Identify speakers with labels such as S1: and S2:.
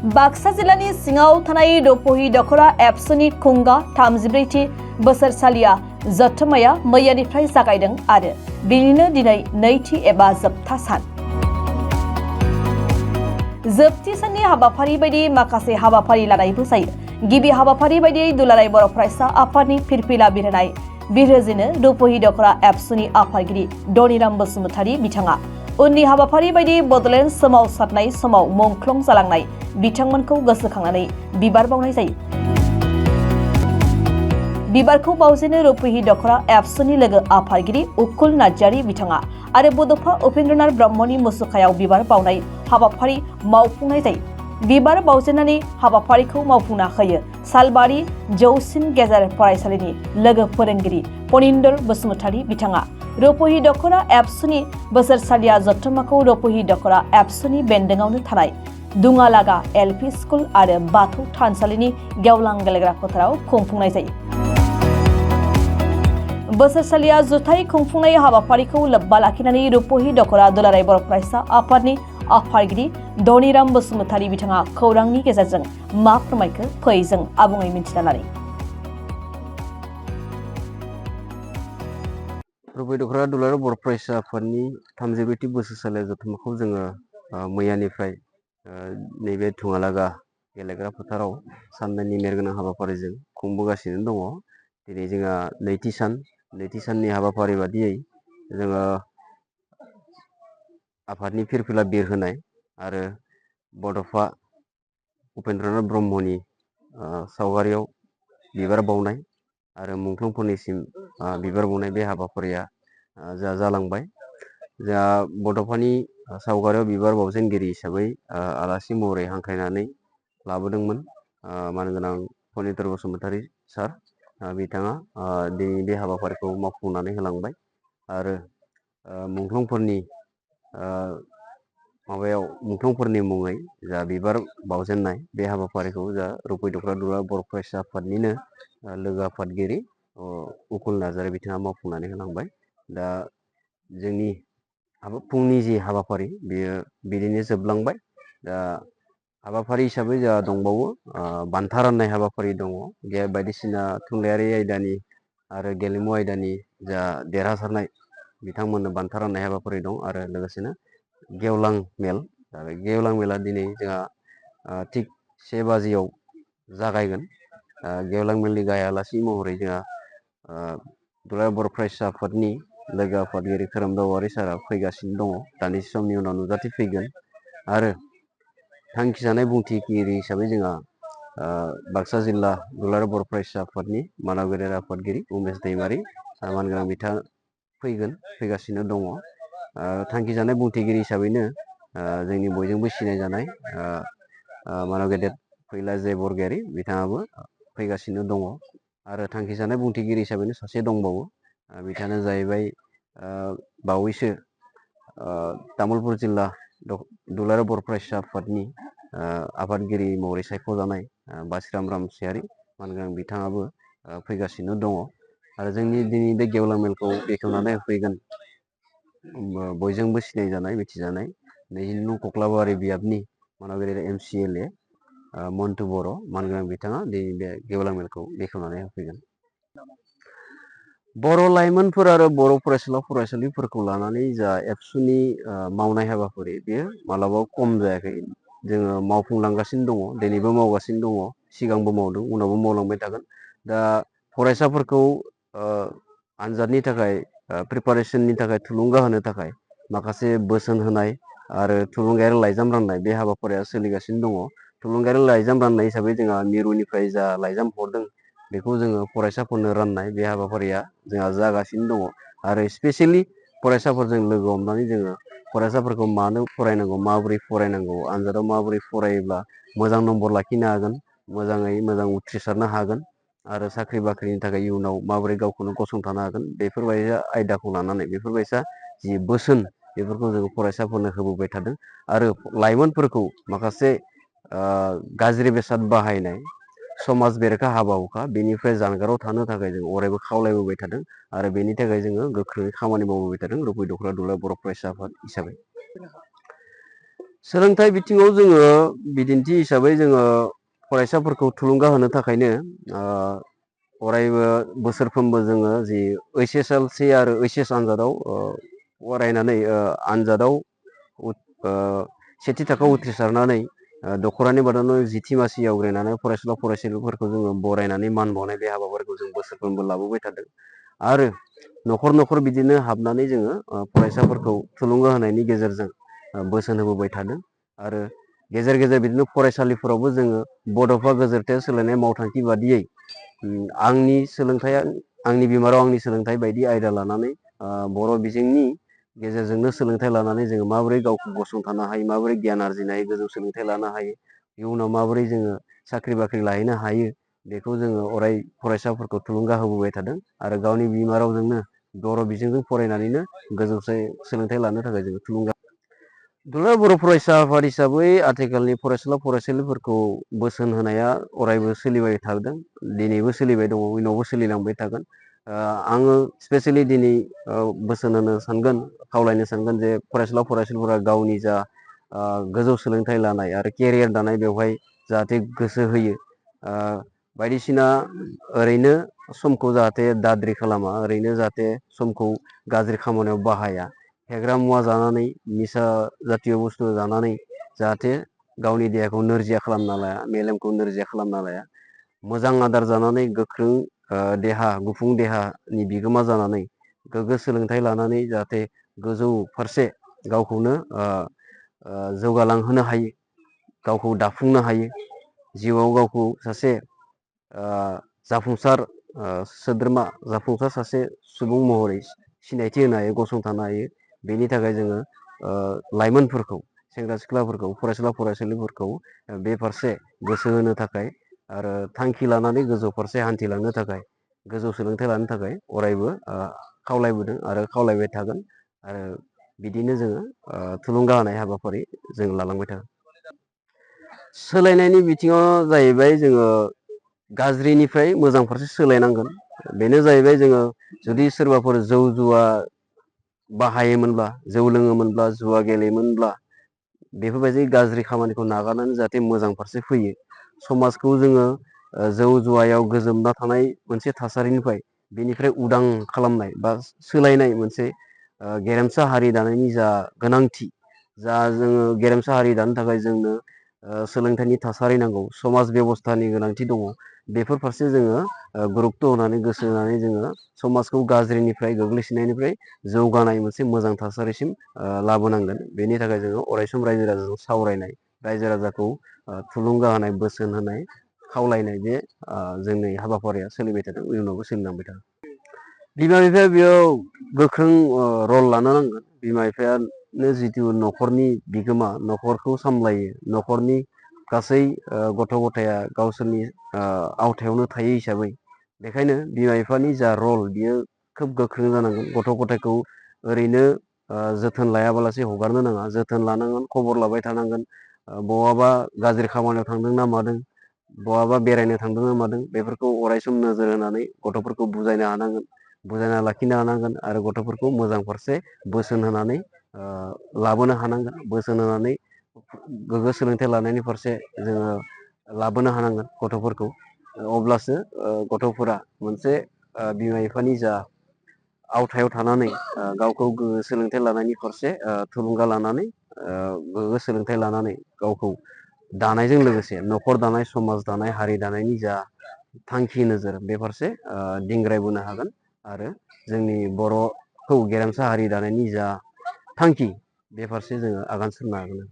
S1: बाक्सा जिल्लानि सिङाव थानाय रुपहि दखरा एबसुनि खुंगा 34थि बोसोरसालिया जथुम्माया मैयानिफ्राय जागायदों आरो बेनिनो दिनै नैथि एबा जोबथा सान। जोबथि साननि हाबाफारि बायदि माखासे हाबाफारि लानायबो जायो। गिबि हाबाफारि बायदियै दुलाराय बर' फरायसा आफादनि फिरफिला बिरहोनाय बिरहोजेनो रुपहि दखरा एबसुनि आफादगिरि धनिराम बसुमतारी बिथाङा। उननि हाबाफारि बायदि बडलेण्ड सोमावसारनाय समाव मुंख्लं जालांनाय बिथांमोनखौ गोसोखांनानै बिबार बावनाय जायो। बिबारखौ बावजेनो रुपहि दखरा एबसुनि लोगो आफादगिरि उकुल नार्जारी बिथाङा आरो बड'फा उपेन्द्रनाथ ब्रह्मनि मुसुखायाव बिबार बावनाय हाबाफारि मावफुंनाय जायो। बिबार बावजेननानै हाबाफारिखौ मावफुंना होयो सालबारि जौसिन गेजेर फरायसालिनि लोगो फोरोंगिरि फनिन्द्र बसुमतारी बिथाङा। रुपहि दखरा एबसुनि बोसोरसालिया जथुम्माखौ रुपहि दखरा एबसुनि बेन्दोंआवनो थानाय दुङालागा एलपि स्कुल आरो बाथौ थानसालिनि गेवलां गेलेग्रा फोथाराव खुंफुंनाय जायो। बोसोरसालिया जुथाइ खुंफुंनाय हाबाफारिखौ लोब्बा लाखिनानै रुपहि दखरा दुलाराय बर' फरायसा आफादनि आफादगिरि धनिराम बसुमतारी बिथाङा खौरांनि गेजेरजों मा फोरमायखो फै जों आबुङै मिथिना लानि।
S2: रुपहि दखरा दुलाराय बर' फरायसा आफादनि 34थि बोसोरसालिया जथुम्माखौ जोङो मैयानिफ्राय नैबे दुङालागा गेलेग्रा फोथाराव साननैनि मेरगोनां हाबाफारिजों खुंबोगासिनो दङ। दिनै जोंहा नैथि साननि हाबाफारि बादियै जोङो आफादनि फिरफिला बिरहोनाय आरो बड'फा उपेन्द्रनाथ ब्रह्मनि सावगारियाव बिबार बावनाय आरो मुंख्लंफोरनिसिम बिबार बावनाय बे हाबाफारिया जा जालांबाय। जा बड'फानि सावगारियाव बिबार बावजेनगिरि हिसाबै आलासि महरै हांख्रायनानै लाबोदोंमोन मानगोनां फनिन्द्र बसुमतारी सार बिथाङा दिनै बे हाबाफारिखौ मावफुंनानै होलांबाय आरो मुंख्लंफोरनि मुंख्लंफोरनि मुङै जा बिबार बावजेननाय बे हाबाफारिखौ जा रुपहि दखरा दुलाराय बर' फरायसा आफादनिनो लोगो आफादगिरि उकुल नार्जारी बिथाङा मावफुंनानै होलांबाय। दा जोंनि फुंनि जि हाबाफारि बेयो बिदिनो जोबलांबाय। दा हाबाफारि हिसाबै जोंहा दंबावो बान्था राननाय हाबाफारि दङ। बायदिसिना थुनलाइयारि आयदानि आरो गेलेमु आयदानि जा देरहासारनाय बिथांमोननो बान्था राननाय हाबाफारि दं आरो लोगोसेनो गेवलां मेल। बे गेवलां मेला दिनै जोंहा थिग 1 बाजियाव जागायगोन। गेवलां मेलनि गाहाय आलासि महरै जोंहा दुलाराय बर' फरायसा आफादनि लोगो आफादगिरि खोरोमदाव औवारी सारा फैगासिनो दङ। दान्दिसे समनि उनाव नुजाथिफैगोन आरो थांखिजानाय बुंथिगिरि हिसाबै जोंहा बाक्सा जिल्ला दुलाराय बर' फरायसा आफादनि मानाव गेदेर आफादगिरि उमेश दैमारी मानगोनां बिथाङा फैगासिनो दङ। थांखिजानाय बुंथिगिरि हिसाबैनो जोंनि बयजोंबो सिनायजानाय मानाव गेदेर फैला बरगयारी बिथाङाबो फैगासिनो दङ आरो थांखिजानाय बुंथिगिरि हिसाबैनो सासे दंबावो। बिथाङानो जाहैबाय बावैसो तामुलपुर जिल्ला दुलाराय बर' फरायसा आफादनि आफादगिरि महरै सायख'जानाय बासिराम रामसियारि मानगोनां बिथाङाबो फैगासिनो दङ आरो जोंनि दिनै बे गेवलां मेलखौ बेखेवनानै होफैगोन बयजोंबो सिनायजानाय मिथिजानाय 20 नं कक्लाबारि बियाबनि मानाव गेदेर MCLA मन्टु बर' मानगोनां बिथाङा दिनै बे गेवलां मेलखौ बेखेवनानै होफैगोन। बर' लाइमोनफोर आरो बर' फरायसुला फरायसुलिफोरखौ लानानै जा एबसुनि मावनाय हाबाफारि बेयो मालाबाबो खम जायाखै। जोङो मावफुंलांगासिनो दङ, दिनैबो मावगासिनो दङ, सिगांबो मावदों, उनावबो मावलांबाय थागोन। दा फरायसाफोरखौ आनजादनि थाखाय प्रिपारेसननि थाखाय थुलुंगा होनो थाखाय माखासे बोसोन होनाय आरो थुलुंगायारि लाइजाम राननाय बे हाबाफारिया सोलिगासिनो दङ। थुलुंगायारि लाइजाम राननाय हिसाबै जोंहा मिरुनिफ्राय जा लाइजाम हरदों बेखौ जोङो फरायसाफोरनो राननाय बे हाबाफारिया जोंहा जागासिनो दङ आरो स्पेसियेलि फरायसाफोरजों लोगो हमनानै जोङो फरायसाफोरखौ मानो फरायनांगौ, माबोरै फरायनांगौ, आनजादाव माबोरै फरायोब्ला मोजां नम्बर लाखिनो हागोन, मोजाङै मोजां उथ्रिसारनो हागोन आरो साख्रि बाख्रिनि थाखाय इयुनाव माबोरै गावखौनो गसंथानो हागोन बेफोरबायदि आयदाखौ लानानै बेफोरबायसा जि बोसोन बेफोरखौ जोङो फरायसाफोरनो होबोबाय थादों आरो लाइमोनफोरखौ माखासे गाज्रि बेसाद बाहायनाय, समाज बेरेखा हाबा हुखा बेनिफ्राय जानगाराव थानो थाखाय जों अरायबो खावलायबोबाय थादों आरो बेनि थाखाय जोङो गोख्रोङै खामानि मावबोबाय थादों रुपहि दखरा दुलाराय बर' फरायसा आफाद हिसाबै। सोलोंथाइ बिथिङाव जोङो बिदिन्थि हिसाबै जोङो फरायसाफोरखौ थुलुंगा होनो थाखायनो अरायबो बोसोरफ्रोमबो जोङो जि HSLC आरो HS आनजादाव फरायनानै आनजादाव सेथि थाखोआव उथ्रिसारनानै दख'रानि बादावनो जिथि मासि आवग्रिनानै फरायसुला फरायसुलिफोरखौ जोङो बरायनानै मान बावनाय बे हाबाफारिखौ जों बोसोरफ्रोमबो लाबोबाय थादों आरो न'खर न'खर बिदिनो हाबनानै जोङो फरायसाफोरखौ थुलुंगा होनायनि गेजेरजों बोसोन होबोबाय थादों आरो गेजेर गेजेर बिदिनो फरायसालिफोरावबो जोङो बड'फा गोजोरथाया सोलायनाय मावथांखि बादियै आंनि सोलोंथाइया आंनि बिमा राव आंनि सोलोंथाइ बायदि आयदा लानानै बर' बिजोंनि गेजेरजोंनो सोलोंथाइ लानानै जोङो माबोरै गावखौ गसंथानो हायो, माबोरै गियान आरजिनो हायो, गोजौ सोलोंथाइ लानो हायो, इयुनाव माबोरै जोङो साख्रि बाख्रि लाहैनो हायो, बेखौ जोङो अराय फरायसाफोरखौ थुलुंगा होबोबाय थादों आरो गावनि बिमा रावजोंनो बर' बिजोंजों फरायनानैनो गोजौ सोलोंथाइ लानो थाखाय जोङो थुलुंगा दुलाराय बर' फरायसा आफाद हिसाबै आथिखालनि फरायसुला फरायसुलिफोरखौ बोसोन होनाया अरायबो सोलिबाय थादों, दिनैबो सोलिबाय दङ, उनावबो सोलिलांबाय थागोन। आङो स्पेसियेलि दिनै बोसोन होनो सानगोन, खावलायनो सानगोन जे फरायसुला फरायसुलिफोरा गावनि जा गोजौ सोलोंथाइ लानाय आरो केरियार दानाय बेवहाय जाहाथे गोसो होयो, बायदिसिना ओरैनो समखौ जाहाथे दाद्रि खालामा, ओरैनो जाहाथे समखौ गाज्रि खामानियाव बाहाया, फेग्रा मुवा जानानै निसा जातिय बुस्थु जानानै जाहाथे गावनि देहाखौ नोरजिया खालामना लाया, मेलेमखौ नोरजिया खालामना लाया, मोजां आदार जानानै गोख्रों देहा, गुफुं देहानि बिगोमा जानानै गोग्गो सोलोंथाइ लानानै जाहाथे गोजौ फारसे गावखौनो जौगालांहोनो हायो, गावखौ दाफुंनो हायो, जिउआव गावखौ सासे जाफुंसार सोद्रोमा, जाफुंसार सासे सुबुं महरै सिनायथि होनो हायो, गसंथानो हायो। बेनि थाखाय जोङो लाइमोनफोरखौ, सेंग्रा सिख्लाफोरखौ, फरायसुला फरायसुलिफोरखौ बे फारसे गोसो होनो थाखाय आरो थांखि लानानै गोजौ फारसे हान्थिलांनो थाखाय, गोजौ सोलोंथाइ लानो थाखाय अरायबो खावलायबोदों आरो खावलायबाय थागोन आरो बिदिनो जोङो थुलुंगा होनाय हाबाफारि जों लालांबाय थागोन। सोलायनायनि बिथिङाव जाहैबाय जोङो गाज्रिनिफ्राय मोजां फारसे सोलायनांगोन। बेनो जाहैबाय जोङो जुदि सोरबाफोर जौ जुवा बाहायोमोनब्ला, जौ लोङोमोनब्ला, जुवा गेलेयोमोनब्ला, बेफोरबायदि गाज्रि खामानिखौ नागारनानै जाहाथे मोजां फारसे फैयो, समाजखौ जोङो जौ जुवायाव गोजोमना थानाय मोनसे थासारिनिफ्राय बेनिफ्राय उदां खालामनाय बा सोलायनाय मोनसे गेरेमसा हारि दानायनि जा गोनांथि, जा जोङो गेरेमसा हारि दानो थाखाय जोंनो सोलोंथाइनि थासारि नांगौ, समाज बेब'स्थानि गोनांथि दङ, बेफोर फारसे जोङो गुरुत्त' होनानै गोसो होनानै जोङो समाजखौ गाज्रिनिफ्राय, गोग्लैसोनायनिफ्राय जौगानाय मोनसे मोजां थासारिसिम लाबोनांगोन। बेनि थाखाय जोङो अरायसम रायजो राजाजों सावरायनाय, रायजो राजाखौ थुलुंगा होनाय, बोसोन होनाय, खावलायनाय, बे जोंनि हाबाफारिया सोलिबाय थादों, इयुनावबो सोलिलांबाय थागोन। बिमा बिफाया बेयाव गोख्रों रल लानो नांगोन। बिमा बिफायानो जिथु न'खरनि बिगोमा, न'खरखौ सामलायो, न'खरनि गासै गथ' गथाया गावसोरनि आवथायावनो थायो हिसाबै, बेखायनो बिमा बिफानि जा रल बियो खोब गोख्रों जानांगोन। गथ' गथायखौ ओरैनो जोथोन लायाबालासे हगारनो नाङा, जोथोन लानांगोन, खबर लाबाय थानांगोन, बहाबा गाज्रि खामानियाव थांदों ना मादों, बहाबा बेरायनो थांदों ना मादों, बेफोरखौ अरायसम नोजोर होनानै गथ'फोरखौ बुजायनो हानांगोन, बुजायना लाखिनो हानांगोन आरो गथ'फोरखौ मोजां फारसे बोसोन होनानै लाबोनो हानांगोन, बोसोन होनानै गोग्गो सोलोंथाइ लानायनि फारसे जोङो लाबोनो हानांगोन गथ'फोरखौ। अब्लासो गथ'फोरा मोनसे बिमा बिफानि जा आवथायाव थानानै गावखौ गोग्गो सोलोंथाइ लानायनि फारसे थुलुंगा लानानै, गोग्गो सोलोंथाइ लानानै गावखौ दानायजों लोगोसे न'खर दानाय, समाज दानाय, हारि दानायनि जा थांखि नोजोर, बे फारसे दिंग्रायबोनो हागोन आरो जोंनि बर'खौ गेरेमसा हारि दानायनि जा थांखि, बे फारसे जोङो आगान सुरनो हागोन।